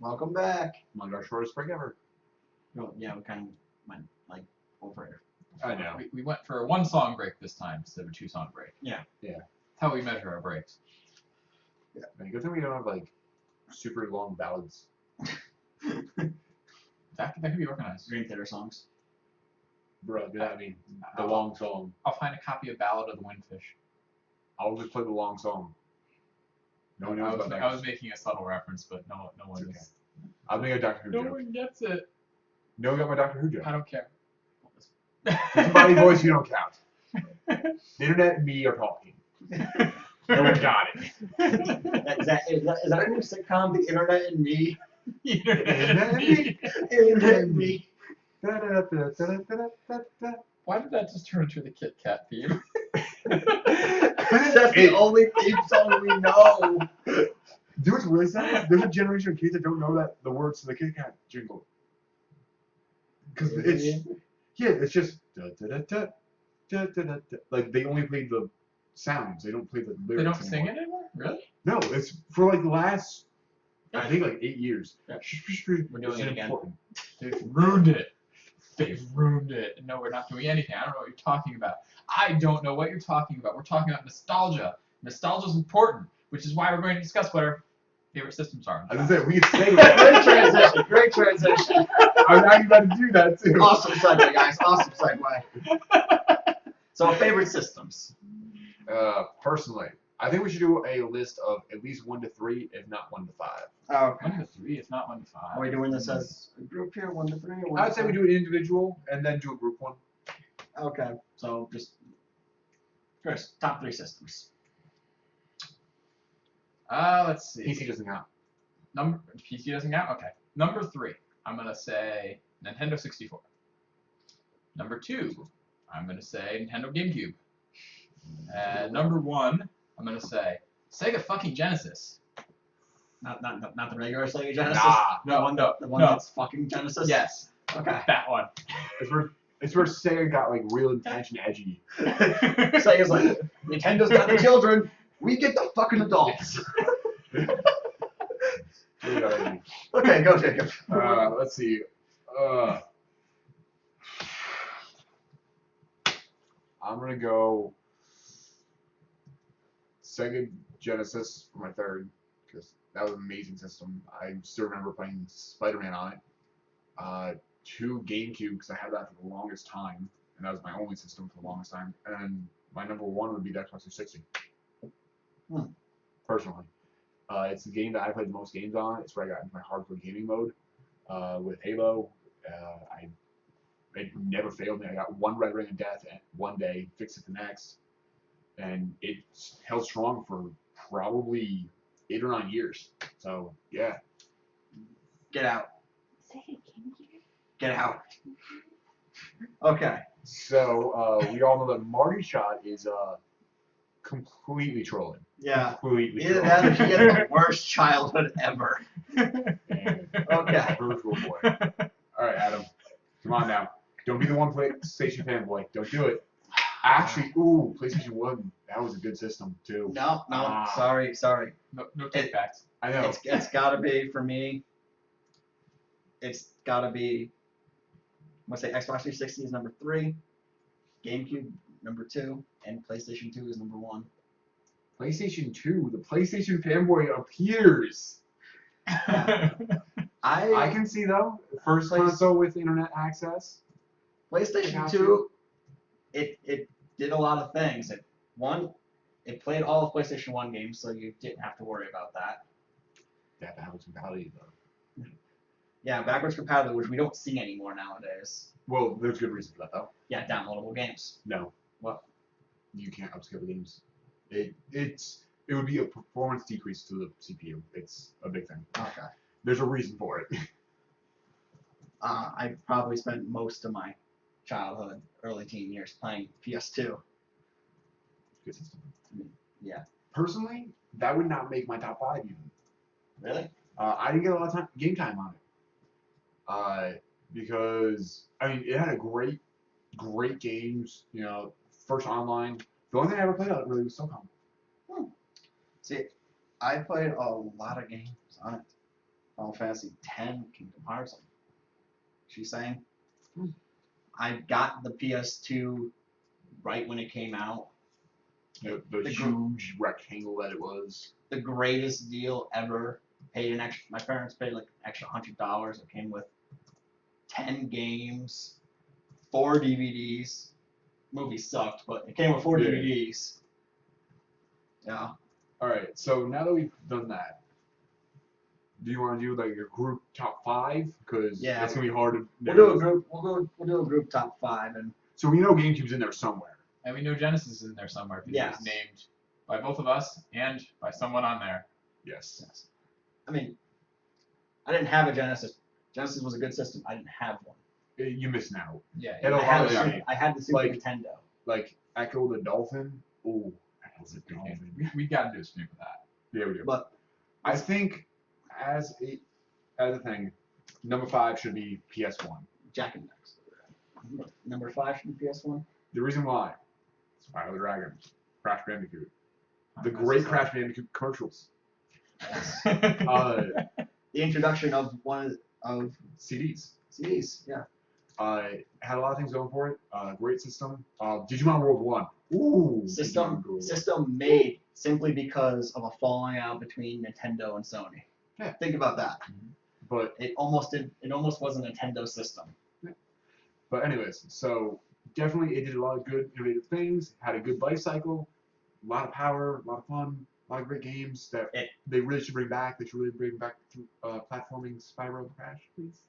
Welcome back. Like our shortest break ever. Well, yeah, we kind of went like over it. I know. We went for a 1-song break this time instead of a 2-song break. Yeah. Yeah. That's how we measure our breaks. Yeah. Good thing we don't have like super long ballads. That could be organized. Dream Theater songs. Bro, I mean the long song. I'll find a copy of Ballad of the Windfish. I'll just play the long song. No one knows about that. I was making a subtle reference, but no one Okay. is. I'll make a Doctor Who No joke. one gets it. No one got my Doctor Who joke. I don't care. Somebody voice you don't count. The internet and me are talking. No one got it. Is that a new sitcom? The Internet and Me. Internet. Internet and Me. Why did that just turn into the Kit Kat theme? That's the only theme song we know. Dude, what's really sad? There's a generation of kids that don't know that the words to the Kit Kat jingle. Because it's just like they only play the sounds. They don't play the lyrics. They don't sing anymore. it anymore? Really? No, it's for like the last, I think like 8 years. Yeah. We're doing it again. They've ruined it. They've ruined it. No, we're not doing anything. I don't know what you're talking about. I don't know what you're talking about. We're talking about nostalgia. Nostalgia is important, which is why we're going to discuss what our favorite systems are. I was gonna say we can say Great that. transition. Great transition. I'm actually about to do that too. Awesome segue, guys. Awesome segue. So, favorite systems. Personally, I think we should do a list of at least 1 to 3, if not 1 to 5. Oh, okay. 1 to 3, if not 1 to 5. Are we doing this as a group here? 1 to 3? Or 1 I'd to say we 5? do an individual and then do a group one. Okay. So, just first, top 3 systems. Let's see. PC doesn't count. PC doesn't count? Okay. Number 3, I'm going to say Nintendo 64. Number 2, I'm going to say Nintendo GameCube. And number 1, I'm going to say Sega fucking Genesis. Not the regular Sega Genesis. Nah. The one no. that's fucking Genesis. Yes. Okay. That one. It's where Sega got like real intense and edgy. Sega's like, Nintendo's got the children. We get the fucking adults. Really got edgy. Okay, go Jacob. Let's see. I'm gonna go Sega Genesis for my third, because that was an amazing system. I still remember playing Spider-Man on it. 2 GameCube, because I had that for the longest time, and that was my only system for the longest time. And my number 1 would be the Xbox 360. Personally. It's the game that I played the most games on. It's where I got into my hardcore gaming mode. With Halo, it never failed me. I got 1 red ring of death one day, fixed it the next, and it held strong for probably 8 or 9 years. So yeah. Get out. Get out. Okay. So we all know that Marty Shot is completely trolling. Yeah. Completely Either trolling. that or you get the worst childhood ever. And Okay. virtual boy. All right, Adam. Come on now. Don't be the one PlayStation fanboy. Don't do it. Actually, PlayStation 1. That was a good system too. No, sorry. No takebacks. I know. It's gotta be, for me, it's gotta be, I'm gonna say Xbox 360 is number 3, GameCube number 2, and PlayStation 2 is number 1. PlayStation 2. The PlayStation fanboy appears. I can see though. First console with internet access. PlayStation 2, it did a lot of things. It played all of PlayStation 1 games, so you didn't have to worry about that. Yeah, backwards compatibility though. Yeah, backwards compatibility, which we don't see anymore nowadays. Well, there's good reason for that though. Yeah, downloadable games. No, What? you can't upscale the games. It would be a performance decrease to the CPU. It's a big thing. Okay. There's a reason for it. I probably spent most of my childhood, early teen years playing PS2. Good system. Yeah. Personally, that would not make my top 5 even. Really? I didn't get a lot of game time on it. Because I mean, it had a great games. You know, first online. The only thing I ever played on it really was SOCOM. See, I played a lot of games on it. Final Fantasy X, Kingdom Hearts. She's saying, I got the PS2 right when it came out. The The huge rectangle that it was. The greatest deal ever. Paid an extra. My parents paid like extra $100. It came with 10 games, 4 DVDs. Movie sucked, but it came with 4 Yeah. DVDs. Yeah. All right. So now that we've done that, do you want to do like your group top 5? Because Yeah. it's gonna be hard to. We'll do a group. We'll do a group top 5 and. So we know GameCube's in there somewhere. And we know Genesis is in there somewhere because Yes. it was named by both of us and by someone on there. Yes. I mean, I didn't have a Genesis. Genesis was a good system. I didn't have one. You missing out. Yeah. It'll I had, probably- I had the Super like- Nintendo. Like Echo the Dolphin. Ooh, Echo's a dolphin. We got to do a stream for that. Yeah, we do. But I think as a thing, number 5 should be PS1. Jack and Dax. Number 5 should be PS1. The reason why, Spyro the Dragon, Crash Bandicoot, the Not great necessarily. Crash Bandicoot commercials, Yes. uh, The introduction of one of CDs. CDs. Yeah. Had a lot of things going for it. Great system. Digimon World 1. Ooh. System Digimon World 1. system made simply because of a falling out between Nintendo and Sony. Yeah. Think about that. But It almost was a Nintendo system. anyways, so definitely it did a lot of good innovative things. Had a good life cycle. A lot of power. A lot of fun. A lot of great games that they really should bring back. They should really bring back platforming Spyro the Crash, please.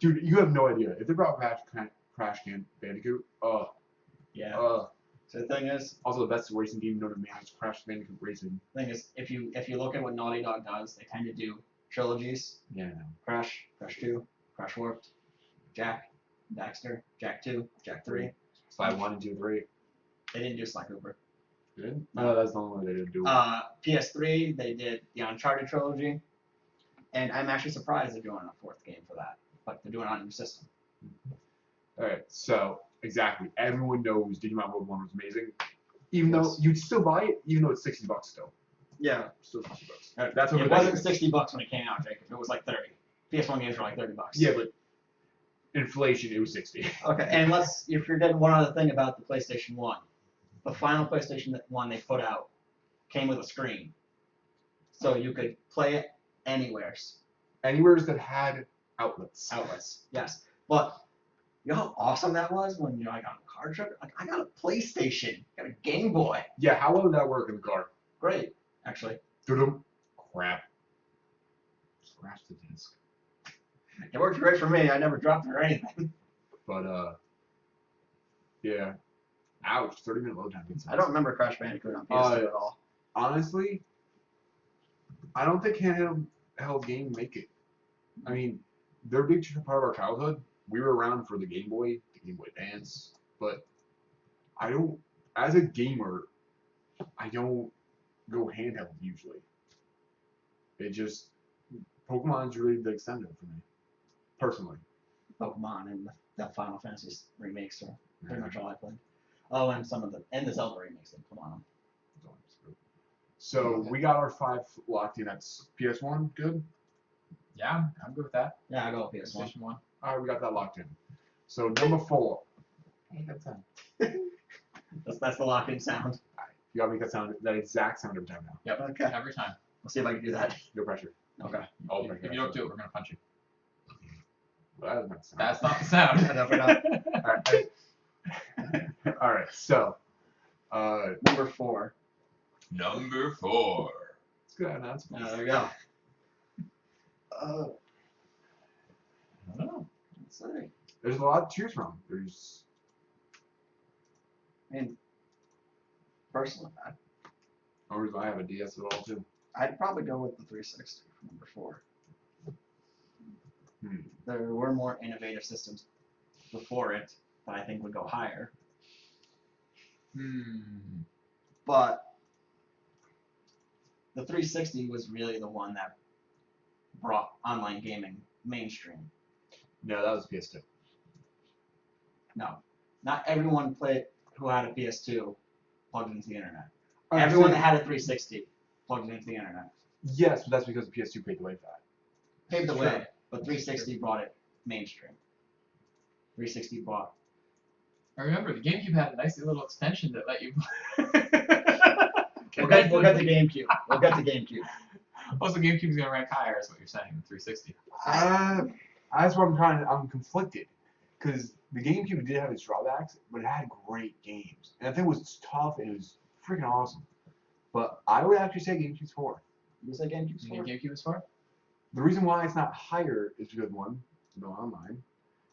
Dude, you have no idea. If they brought Crash Bandicoot, Yeah. also So the thing is, the best racing game known to man is Crash Bandicoot Racing. if you look at what Naughty Dog does, they tend to do trilogies. Yeah, I know. Crash 2, Crash Warped, Jack, Daxter, Jack 2, Jack 3. Slide 1 and 2, 3. They didn't do Sly Cooper. Good. No, that's the only one they didn't do. PS3, they did the Uncharted trilogy, and I'm actually surprised they're doing a 4th game for that, but they're doing it on a new system. Alright, so exactly. Everyone knows Digimon World 1 was amazing. Even though Yes. you'd still buy it, even though it's $60 still. Yeah. Still $60. That's what It wasn't $60 when it came out, Jacob. It was like 30. PS1 games were like $30. Yeah, but inflation, it was 60. Okay, and you're forgetting one other thing about the PlayStation 1. The final PlayStation 1 they put out came with a screen. So you could play it anywhere. Anywheres that had outlets. Outlets, yes. But you know how awesome that was when you're like on a car trip? Like, I got a PlayStation, got a Game Boy. Yeah, how well did that work in the car? Great, actually. Doo-dum. Crap. Scratch the disc. It worked great for me. I never dropped it or anything. But, yeah. Ouch, 30-minute load time. I don't remember Crash Bandicoot on PS2 at all. Honestly, I don't think handheld games make it. I mean, they're a big part of our childhood. We were around for the Game Boy Advance, but I don't, as a gamer, I don't go handheld usually. It just, Pokemon's really the extender for me, personally. Pokemon and the Final Fantasy remakes are pretty much all I played. Oh, and the Zelda remakes they put on them. So we got our 5 locked in. That's PS1, good? Yeah, I'm good with that. Yeah, I go with PS1. PlayStation 1. Alright, we got that locked in. So number 4. Hey, that's on. That's the lock-in sound. You gotta make that sound, that exact sound every time now. Yep. Okay. Every time. We'll see if I can do that. No pressure. Okay. All If pressure. you don't do it, we're gonna punch you. Well, that sound. That's not the sound. Definitely not. Alright, so Number 4. Number 4. it's good announcement. There we go. I don't know. Let's see. There's a lot to choose from. There's I mean, personally, I have a DS at all too. I'd probably go with the 360 for number 4. Hmm. There were more innovative systems before it that I think would go higher, but the 360 was really the one that brought online gaming mainstream. No, that was PS2. No, not everyone who had a PS2 plugged into the internet. Alright, Everyone so- that had a 360 plugged it into the internet. Yes, but that's because the PS2 paved the way for that. Paved the Sure. way, but 360 brought it mainstream. 360 brought. I remember the GameCube had a nice little extension that let you. We'll get to GameCube. We'll get to GameCube. Also, GameCube's gonna rank higher, is what you're saying, than 360. That's what I'm conflicted, because the GameCube did have its drawbacks, but it had great games, and the thing was tough and it was freaking awesome. But I would actually say GameCube's 4. You say GameCube's You think 4? GameCube is 4? The reason why it's not higher is because 1, no online.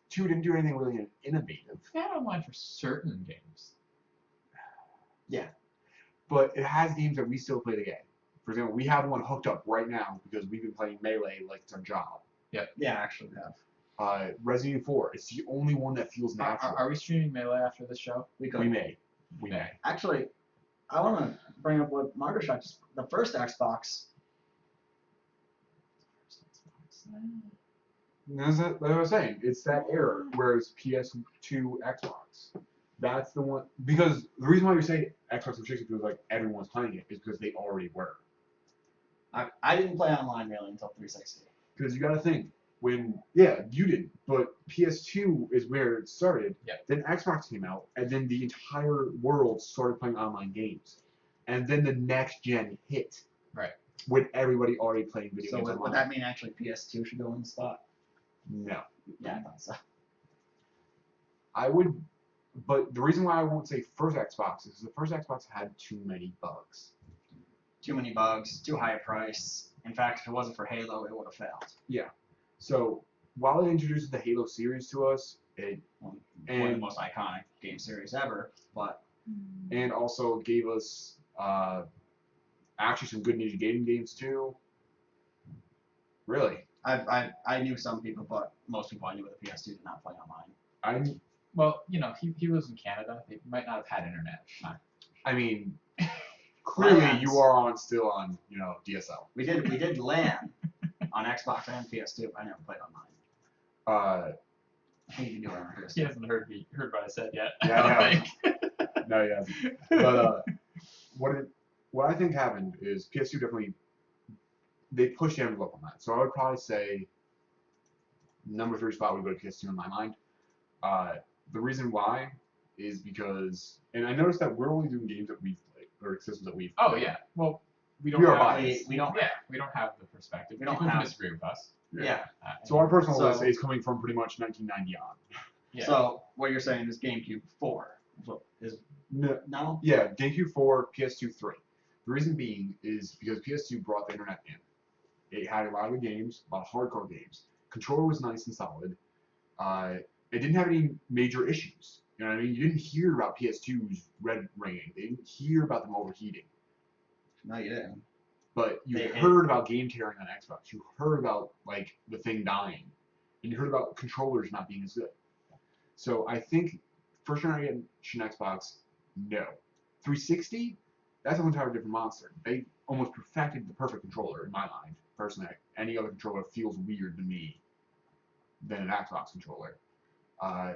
2, didn't do anything really innovative. They had online for certain games. But it has games that we still play today. For example, we have one hooked up right now because we've been playing Melee like it's our job. Yeah, actually, we have. Resident Evil 4, it's the only one that feels natural. Are we streaming Melee after this show? We could. We may. Actually, I want to bring up what Margaret shot. The first Xbox. That's what I was saying. It's that era, whereas PS2, Xbox. That's the one. Because the reason why you're saying Xbox 360 feels like everyone's playing it is because they already were. I didn't play online really until 360. Because you got to think, you didn't, but PS2 is where it started. Yeah. Then Xbox came out, and then the entire world started playing online games. And then the next gen hit. Right. With everybody already playing video So games would online. that mean actually PS2 should go in the spot? No. Yeah, I thought so. I would, but the reason why I won't say first Xbox is the first Xbox had too many bugs. Too many bugs, too high a price. In fact, if it wasn't for Halo, it would have failed. So while it introduced the Halo series to us, One of the most iconic game series ever, but and also gave us actually some good Ninja gaming games too. Really, I knew some people, but most people I knew with the PS2 did not play online. Well, he lives in Canada. They might not have had internet. I mean, clearly LANs. you are still on DSL. We did LAN on Xbox and PS2. I never played online. I think you can do it on PS2. He hasn't heard what I said yet. Yeah, I I know. think. No, he hasn't. But what I think happened is PS2 definitely they pushed the envelope on that. So I would probably say number 3 spot would go to PS2 in my mind. The reason why is because, and I noticed that we're only doing games that we've played or systems that we've played. Oh yeah. Well, we don't. We are have, biased. We don't. Yeah, we don't have the perspective. We don't People can have- disagree with us. Yeah. So our personal So- list is coming from pretty much 1990 on. Yeah. So what you're saying is GameCube 4 is no? Yeah, GameCube 4, PS2 3. The reason being is because PS2 brought the internet in. It had a lot of good games, a lot of hardcore games. Controller was nice and solid. It didn't have any major issues. You know what I mean? You didn't hear about PS2's red ringing. They didn't hear about them overheating. No, you didn't. But you They- heard about game tearing on Xbox. You heard about like the thing dying, and you heard about controllers not being as good. So I think first generation Xbox, no. 360, that's an entirely different monster. They almost perfected the perfect controller in my mind. Personally, any other controller feels weird to me than an Xbox controller.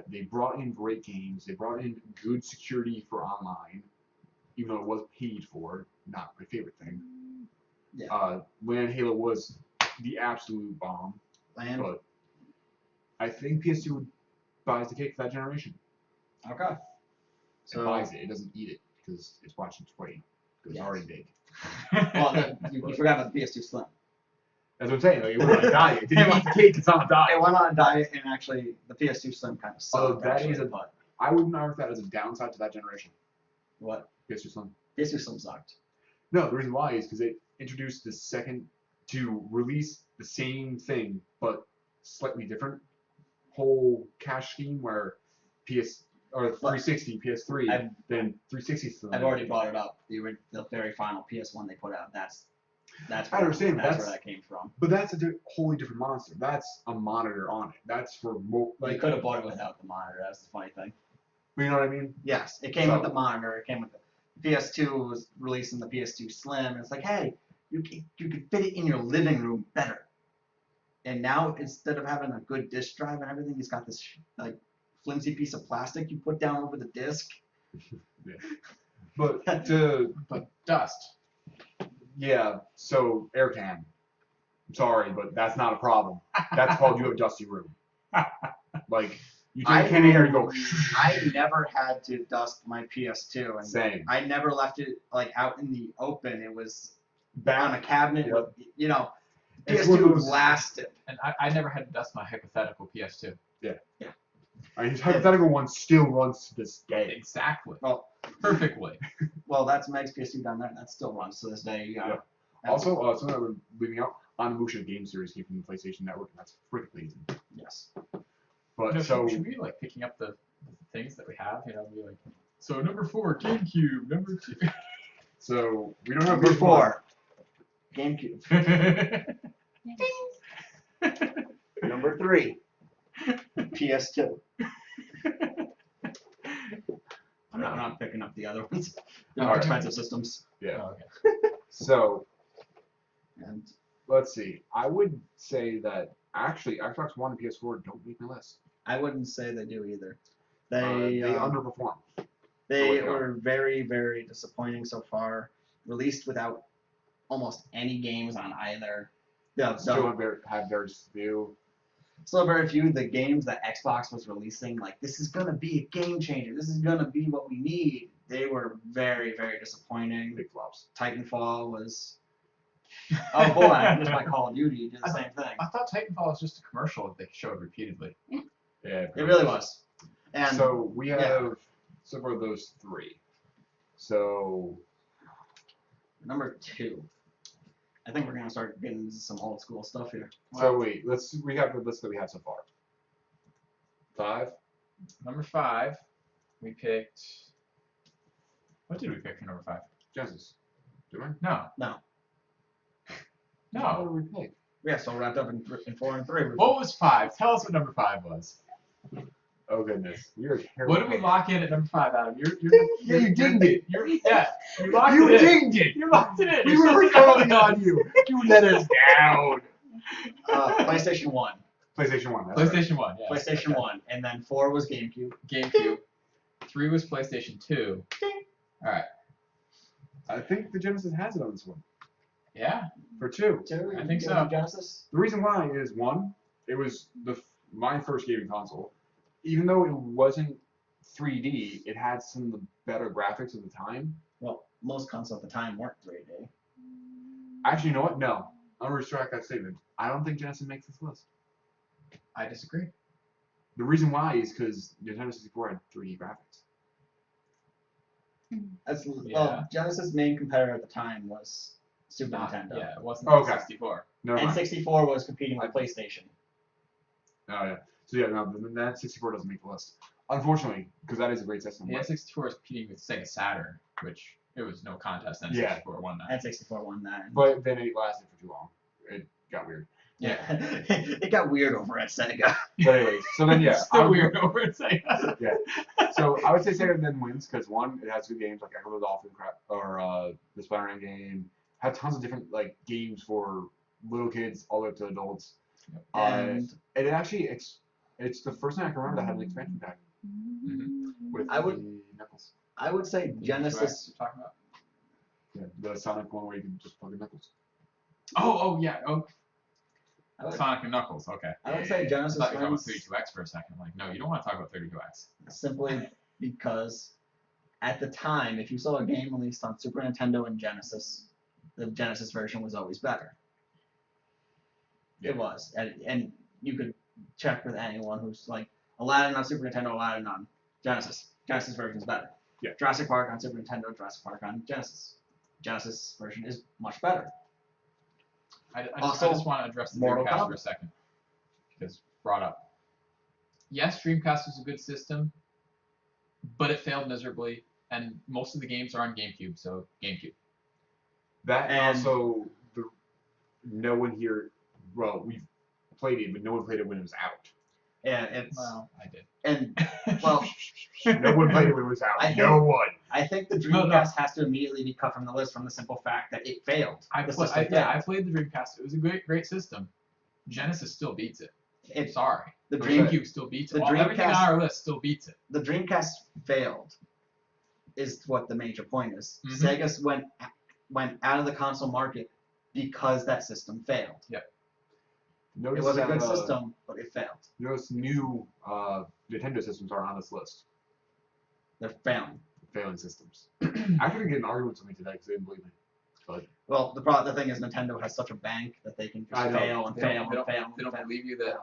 They brought in great games. They brought in good security for online, even though it was paid for. Not my favorite thing. Yeah. LAN Halo was the absolute bomb, LAN. but I think PS2 buys the cake for that generation. Okay. It So buys it. It doesn't eat it because it's watching its weight. Because Yes. it's already big. well, you forgot about the PS2 Slim. That's what I'm saying. Like, it went on a diet. It didn't eat the cake. It's on a It diet. went on a diet, and actually the PS2 Slim kind of Oh, sucked. that actually, is a- but I wouldn't argue that as a downside to that generation. what? PS2 Slim. PS2 Slim sucked. No, the reason why is because it introduced the second to release the same thing but slightly different whole cache scheme where PS or 360 PS3 I've- then 360 Slim. I've already brought it up. The very final PS1 they put out. That's I understand, but That's that's- where that came from. But that's a wholly different monster. That's a monitor on it. That's for You like could have bought it without the monitor. That's the funny thing. you know what I mean? Yes, it came with So- the monitor. It came with the PS2 was releasing the PS2 Slim. It's like, hey, you could fit it in your living room better. And now instead of having a good disk drive and everything, he's got this like flimsy piece of plastic you put down over the disk. But to But dust. Yeah, so Aircan. I'm sorry, but that's not a problem. That's called you have a dusty room. Like, you take a can of air and go, I never had to dust my PS2, and same. I never left it like out in the open. It was Back on a cabinet Yep. with, you know, It's one of PS2 those- lasted. And I never had to dust my hypothetical PS2. I mean, his hypothetical one still runs to this day. Exactly. Well, Perfectly. well, that's Meg's PS2 down there, and that still runs to this day. You gotta, Yep. Also, something that we're leaving out, Onimusha game series came from the PlayStation Network, and that's freaking amazing. yes. But No, so, should we like picking up the things that we have? You know, be like, so number 4, GameCube. Number 2. so we don't have Number PS1. 4, GameCube. Number 3, PS2. I'm not picking up the other ones. They're more Alright. expensive systems. Yeah. Oh, okay. So And let's see. I would say that actually Xbox One and PS4 don't make my list. I wouldn't say they do either. They underperform. They they were very, very disappointing so far. Released without almost any games on either. Yeah, Still have very few. still very few of the games that Xbox was releasing. Like, this is gonna be a game changer. This is gonna be what we need. They were very, very disappointing. Big flops. Titanfall was. Oh boy, I missed my Call of Duty. Did the same thing. I thought Titanfall was just a commercial that they showed repeatedly. Yeah. It really was. And So we have yeah. so far those 3. So number 2. I think we're gonna start getting into some old school stuff here. wait, let's recap the list that we have so far. 5. Number 5, we picked. What did we pick for number 5? Genesis. Did we? No. No. What No. did we pick? Yeah, so wrapped up in 4 and 3. What was 5? Tell us what number 5 was. Oh goodness, we are terrible. What did we lock in at number 5, Adam? You're Yeah, you dinged it. Yeah, you locked You it in. dinged it. You locked it in. We You're were supposed to know counting this. on you. You let us down. PlayStation 1. PlayStation 1. That's right. PlayStation 1, yeah. PlayStation 1. And then 4 was GameCube. GameCube. 3 was PlayStation 2. Alright. I think the Genesis has it on this one. Yeah. For 2. 2? I think you so. know, Genesis? The reason why is 1, it was my first gaming console. Even though it wasn't 3D, it had some of the better graphics of the time. Well, most consoles at the time weren't 3D. Actually, you know what? No. I'm going to retract that statement. I don't think Genesis makes this list. I disagree. The reason why is because Nintendo 64 had 3D graphics. That's, Yeah. Well, Genesis' main competitor at the time was Super Nintendo. Yeah, it wasn't Okay. 64. Never And mind. 64 was competing with PlayStation. Oh, yeah. So, yeah, no, that 64 doesn't make the list. Unfortunately, because that is a great system. The N64 was competing with Sega Saturn, which it was no contest. N64 Yeah. won that. And 64 won that. But then it lasted for too long. It got weird. Yeah. It got weird over at Sega. But anyways, so then yeah, It's still I would- weird over at Sega. So I would say Sega then wins because 1, it has good games like Echo the Dolphin or the Spider-Man game. Had tons of different like games for little kids all the way up to adults. And And it actually it's the first time I can remember that had an expansion pack with I would- the Knuckles. I would say Genesis. You're talking about? Yeah, the Sonic one where you can just plug in Knuckles. Oh, yeah. Oh, I would, Sonic and Knuckles. Okay. I would say I Genesis thought you were talking about wins 32X for a second. I'm like, no, you don't want to talk about 32X. simply because at the time, if you saw a game released on Super Nintendo and Genesis, the Genesis version was always better. It was, and you could check with anyone who's like Aladdin on Super Nintendo, Aladdin on Genesis. Genesis version is better. Yeah. Jurassic Park on Super Nintendo, Jurassic Park on Genesis. Genesis version is much better. I Also, just want to address the Mortal Dreamcast for Kombat. a second. Because brought up. Yes, Dreamcast was a good system, but it failed miserably, and most of the games are on GameCube, so GameCube. That and And- also no one here. Well, we've played it, but no one played it when it was out. Yeah, it's Well, I did. and well, No one played it when it was out. I No one. I think the No, Dreamcast no. has to immediately be cut from the list from the simple fact that it failed. I The played system the Dreamcast. It was a great system. Genesis still beats it. It, Sorry. the Okay. Dream GameCube still beats it. the Everything on Dreamcast- our list still beats it. the Dreamcast failed, is what the major point is. Mhm. Sega went went out of the console market because that system failed. Notice It was a that, good system, but it failed. Notice new Nintendo systems are on this list. They're failing. Failing systems. I couldn't get an argument with me today because they didn't believe me. But Well, the thing is, Nintendo has such a bank that they can just I know. fail and fail They and fail. don't believe you that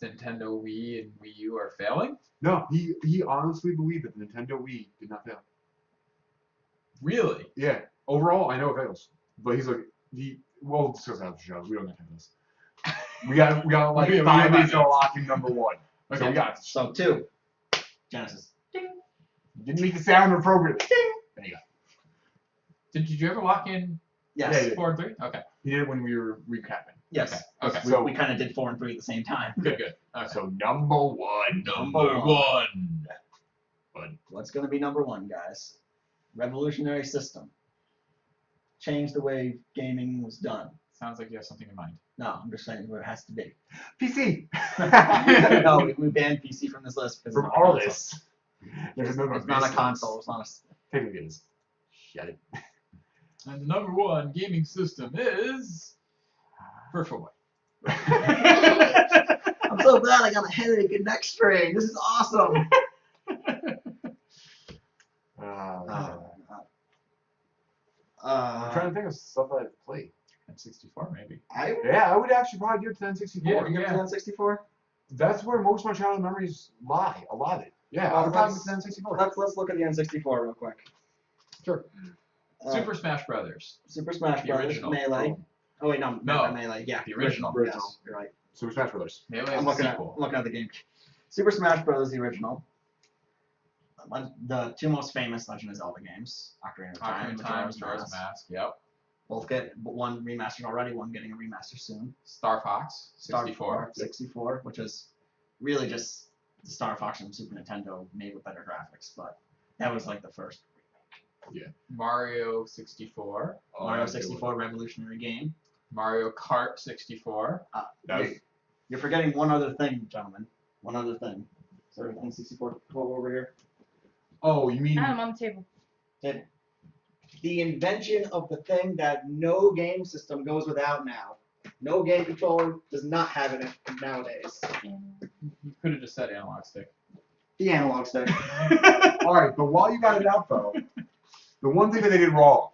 Nintendo Wii and Wii U are failing? no, he honestly believed that the Nintendo Wii did not fail. Really? Yeah. Overall, I know it fails, but he's like we'll discuss after the show. We don't get to this. We got like We 5 minutes to got lock in number 1. Okay. So we got So 2, Genesis. didn't make the sound appropriately. There you go. Did you ever lock in Yes. Yeah, 4 and 3? Okay. He did it when we were recapping. Yes. Okay. We, So- we kind of did 4 and 3 at the same time. Good. Okay. So number 1. Number one. What's going to be number 1, guys? Revolutionary system. Changed the way gaming was done. Sounds like you have something in mind. No, I'm just saying where it has to be. PC. No, we banned PC from this list because From it's not a our console. list. There's no It's not a console. It's not a. Technically it is. Shut it. And the number 1 gaming system is Virtual Boy. I'm so glad I got a headache and neck strain. This is awesome. I'm trying to think of stuff that I've played. N64 maybe. Yeah, I would actually probably give it to N64. Yeah. You ever 64? That's where most of my childhood memories lie. A lot of it. Yeah, I would probably give it to N64. Let's look at the N64 real quick. Sure. Super Smash Brothers. Super Smash The Brothers, original. Melee. Oh wait, no, No. not Melee. Yeah, The original. Yes, you're right. Super Smash Brothers. Melee I'm is looking the at sequel. the game. Super Smash Brothers, the original. The 2 most famous Legend of Zelda games, Ocarina of Time, Ocarina of Time, Majora's Majora's Mask. Mask. Yep. Both get one remastered already, one getting a remaster soon. Star Fox. Star 64. Fox 64, which is really just the Star Fox from Super Nintendo made with better graphics, but that was like the first. Mario 64. Mario 64 revolutionary game. Mario Kart 64. That was, You're forgetting one other thing, gentlemen. One other thing. Is there anything 64 over here? oh, you mean Adam on the table. The invention of the thing that no game system goes without now. No game controller does not have it nowadays. You could have just said analog stick. The analog stick. all right? But while you got it out though, the one thing that they did wrong.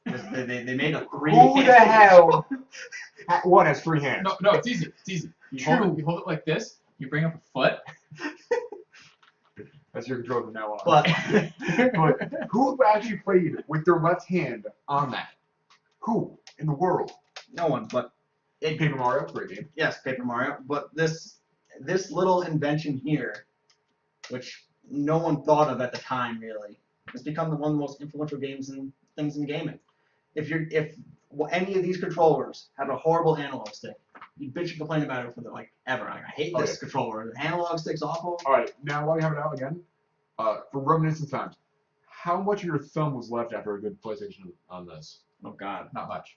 they made a 3. Who the hell? One has 3 hands. No, it's easy. It's easy. You hold it like this. You bring up a foot. That's your control from now on. But But who actually played with their left hand on that? Who in the world? no one. But Paper Mario, great game. yes, Paper Mario. But this little invention here, which no one thought of at the time, really, has become one of the most influential things in gaming. If any of these controllers had a horrible analog stick, you bitch and complain about it for ever. Like, I hate Oh, this yeah. controller. The analog stick's awful. All right, now while you have it out again, for reminiscence times, how much of your thumb was left after a good PlayStation on this? Oh God. Not much.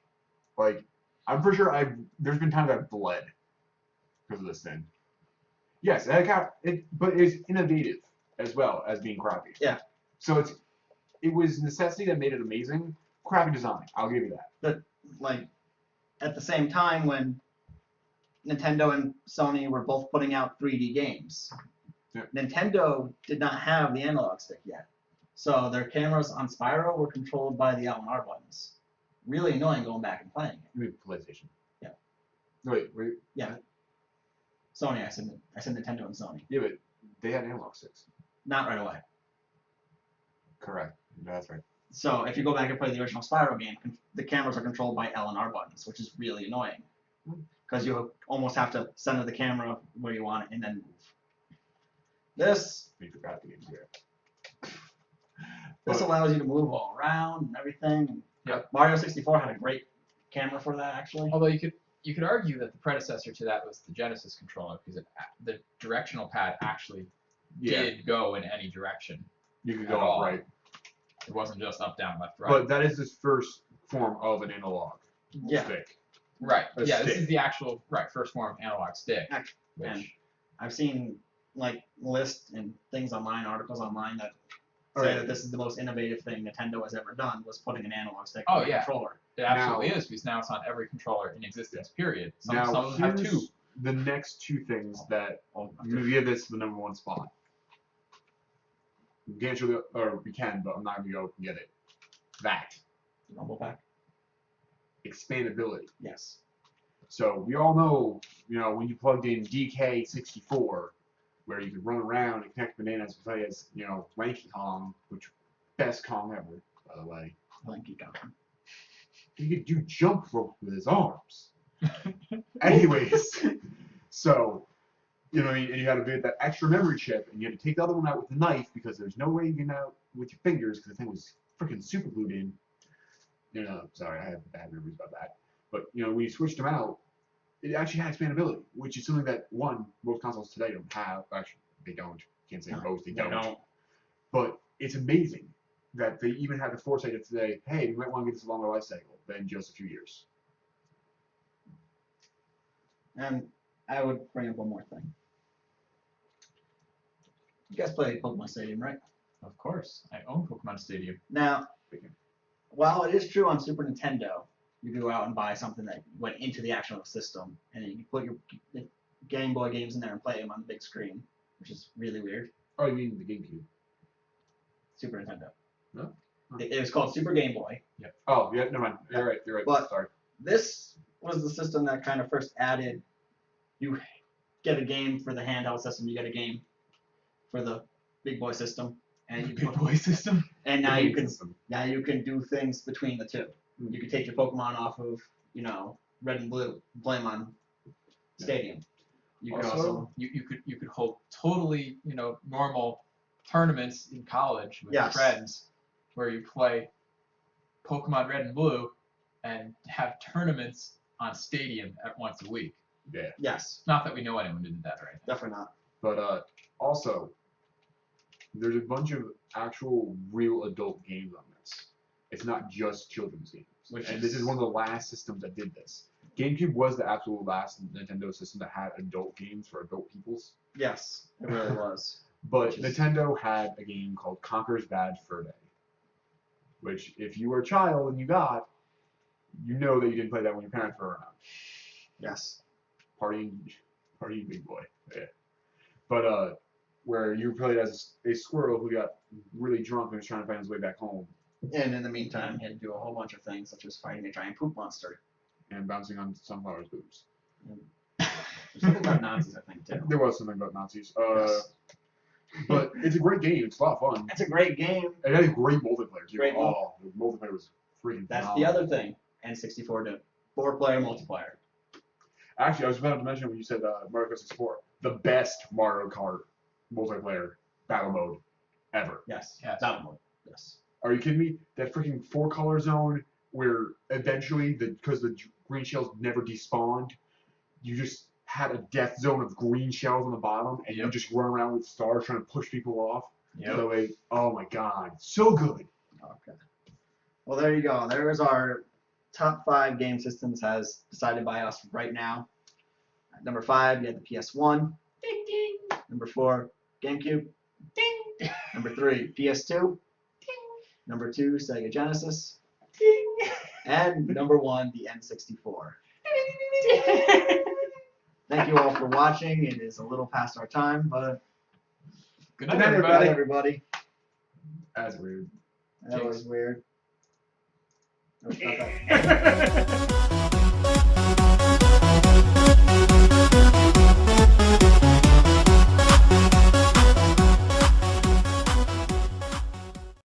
Like, I'm pretty sure there's been times I've bled because of this thing. Yes, but it's innovative as well as being crappy. Yeah. So it was necessity that made it amazing. Crappy design, I'll give you that. But like at the same time when Nintendo and Sony were both putting out 3D games, Yeah. Nintendo did not have the analog stick yet. So their cameras on Spyro were controlled by the L and R buttons. Really annoying going back and playing it. You mean PlayStation? Yeah. No, wait. Sony, I said Nintendo and Sony. Yeah, but they had analog sticks. Not right away. Correct. That's right. So if you go back and play the original Spyro game, the cameras are controlled by L and R buttons, which is really annoying. Because you almost have to center the camera where you want it and then move. This We forgot the games here. allows you to move all around and everything. Yep. Mario 64 had a great camera for that, actually. Although you could argue that the predecessor to that was the Genesis controller because the directional pad actually did go in any direction. You could At go all. right. It wasn't just up, down, left, right. But that is this first form of an analog Yeah. stick. Right. A Yeah, this stick. is the actual first form of analog stick. And Which I've seen lists and things online, articles online that say that this is the most innovative thing Nintendo has ever done was putting an analog stick Oh, on a yeah. controller. It absolutely is, because now it's on every controller in existence, period. Some of them have two. Here's the next two things that I'm going to give this the number one spot. We can't show the, or we can, but I'm not going to go and get it. That. Rumble pack? Expandability. Yes. So we all know, when you plugged in DK64, where you could run around and connect bananas and play as, Lanky Kong, which best Kong ever, by the way. Lanky Kong. He could do jump rope with his arms. Anyways, so, and you had to get that extra memory chip, and you had to take the other one out with a knife because there's no way you can get out with your fingers because the thing was freaking super glued in. Sorry, I have bad memories about that. But, when you switched them out, it actually had expandability, which is something that, most consoles today don't have. Actually, they don't. Can't say most, they don't. But it's amazing that they even had the foresight to say, hey, we might want to get this a longer life cycle than just a few years. And I would bring up one more thing. You guys play Pokemon Stadium, right? Of course. I own Pokemon Stadium. Now, while it is true on Super Nintendo, you go out and buy something that went into the actual system, and you put your Game Boy games in there and play them on the big screen, which is really weird. Oh, you mean the GameCube? Super Nintendo. No? It was called Super Game Boy. Yep. Oh, yeah, never mind. You're right. But sorry. this was the system that kind of first added, you get a game for the handheld system, you get a game for the big boy system, and Big boy system. and now The you game can system. do things between the two. You can take your Pokemon off of Red and Blue, play them on Stadium. You can also You could hold totally normal tournaments in college with Yes. friends where you play Pokemon Red and Blue and have tournaments on Stadium at once a week. Yeah. Yes, Not that we know anyone who did that right now. definitely not. But also, there's a bunch of actual real adult games on this. It's not just children's games. This is one of the last systems that did this. GameCube was the absolute last Nintendo system that had adult games for adult peoples. Yes, it really was. But Nintendo had a game called Conker's Bad Fur Day, which if you were a child and you got, you know that you didn't play that when your parents were around. Yes. Partying big boy. Yeah. But where you played as a squirrel who got really drunk and was trying to find his way back home. And in the meantime, he had to do a whole bunch of things, such as fighting a giant poop monster. And bouncing on sunflowers' boobs. There's something about Nazis, I think, too. There was something about Nazis. Yes. But it's a great game. It's a lot of fun. It's a great game. It had a great multiplayer, too. Great the multiplayer was freaking That's phenomenal. the other thing N64 did. 4-player multiplayer. Actually, I was about to mention when you said Mario Kart 64, the best Mario Kart multiplayer battle mode ever. Yes. Yes. Battle mode. Yes. Are you kidding me? That freaking 4-color zone where eventually, because the green shells never despawned, you just had a death zone of green shells on the bottom, and you just run around with stars trying to push people off. Yep. So oh my god, so good. Okay. Well, there you go. There's our top 5 game systems as decided by us right now. At number 5, you had the PS1. Ding, ding. Number 4, GameCube. Ding. Number 3, PS2. Ding. Number 2, Sega Genesis. Ding. And number 1, the N64. Ding. Thank you all for watching. It is a little past our time, but Good night, good everybody. everybody. That's weird. That Jinx. was weird. That was not that.